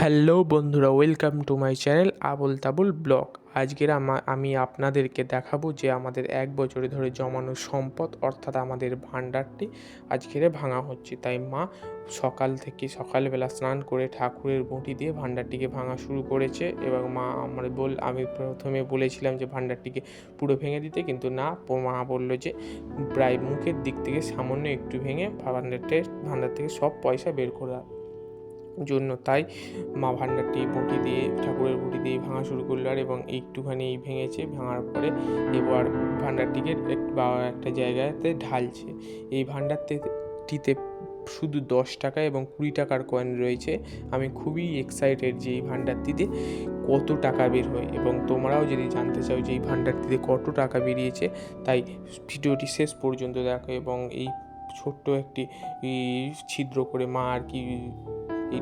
Hello বন্ধুরা, welcome to my channel Abul Tabul blog. আজকের আমি আপনাদেরকে দেখাবো যে আমাদের 1 বছরে ধরে জমানো সম্পদ অর্থাৎ আমাদের ভাণ্ডারটি আজকের ভাঙা হচ্ছে। তাই মা সকালবেলা স্নান করে ঠাকুরের ঘটি দিয়ে ভাণ্ডারটিকে ভাঙা শুরু করেছে এবং আমি প্রথমে বলেছিলাম যে ভাণ্ডারটিকে পুরো ভেঙে দিতে, কিন্তু না, মা বলল যে প্রায় মুখের দিক থেকে সামান্য একটু ভেঙে ভাণ্ডার থেকে সব পয়সা বের করা জন্য। তাই মা ঠাকুরের বটি দিয়ে ভাঙা শুরু করলো এবং একটুখানি ভেঙেছে। ভাঙার পরে এবার ভাণ্ডারটিকে একটা জায়গাতে ঢালছে। এই ভাণ্ডারটিতে শুধু 10 টাকা এবং 20 টাকার কয়েন রয়েছে। আমি খুবই এক্সাইটেড যে এই ভাণ্ডারটিতে কত টাকা বের হয়, এবং তোমরাও যদি জানতে চাও যে এই ভাণ্ডারটিতে কত টাকা বেরিয়েছে, তাই ভিডিওটি শেষ পর্যন্ত দেখো। এবং এই ছোট্ট একটি ছিদ্র করে মা এই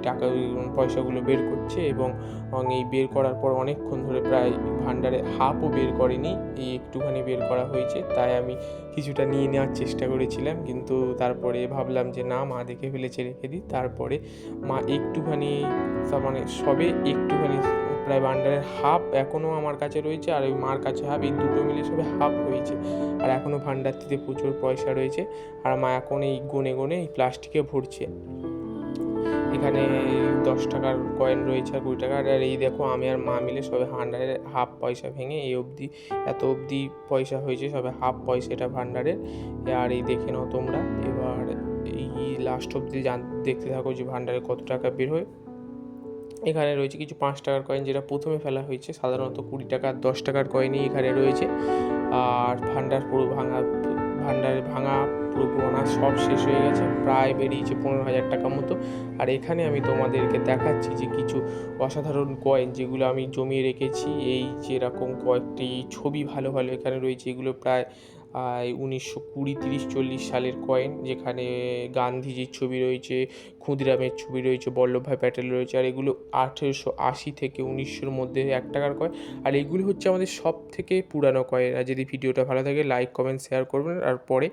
পয়সাগুলো বের করছে এবং এই বের করার পর অনেকক্ষণ ধরে, প্রায় ভাণ্ডারে হাফও বের করেনি, এই একটুখানি বের করা হয়েছে। তাই আমি কিছুটা নিয়ে নেওয়ার চেষ্টা করেছিলাম, কিন্তু তারপরে ভাবলাম যে না, মা দেখে ফেলেছে, রেখে দিই। তারপরে মা সবে একটুখানি, প্রায় ভাণ্ডারের হাফ এখনও আমার কাছে রয়েছে আর ওই মার কাছে হাফ, এই দুটো মিলে সবে হাফ হয়েছে। আর এখনও ভাণ্ডারটিতে প্রচুর পয়সা রয়েছে আর মা এখন এই গনে এই প্লাস্টিকে ভরছে। এখানে 10 টাকার কয়েন রয়েছে আর 20 টাকার। আর এই দেখো, আমি আর মা মিলে সবে ভাণ্ডারের হাফ পয়সা ভেঙে এত অবধি পয়সা হয়েছে, সবে হাফ পয়সা এটা ভাণ্ডারের। আর এই দেখে নাও তোমরা, এবার এই লাস্ট অবধি দেখতে থাকো যে ভাণ্ডারে কত টাকা বের হয়। এখানে রয়েছে কিছু 5 টাকার কয়েন, যেটা প্রথমে ফেলা হয়েছে। সাধারণত 20 টাকা আর 10 টাকার কয়েনই এখানে রয়েছে। আর ভাণ্ডারে ভাঙা পুরো গোনা সব শেষ হয়ে গেছে, প্রায় বেরিয়েছে 15,000 টাকা মতো। আর এখানে আমি তোমাদেরকে দেখাচ্ছি যে কিছু অসাধারণ কয়েন যেগুলো আমি জমিয়ে রেখেছি। এই যেরকম কয়েকটি ছবি ভালো এখানে রয়েছে। এগুলো প্রায় 1920, 30, 40 সালের কয়েন, যেখানে গান্ধীজির ছবি রয়েছে, ক্ষুদিরামের ছবি রয়েছে, বল্লভভাই প্যাটেল রয়েছে। আর এগুলো 1880 থেকে 1900-র মধ্যে 1 টাকার কয়েন। আর এগুলি হচ্ছে আমাদের সব থেকে পুরানো কয়েন। আর যদি ভিডিওটা ভালো থাকে, লাইক, কমেন্ট, শেয়ার করবেন। আর পরে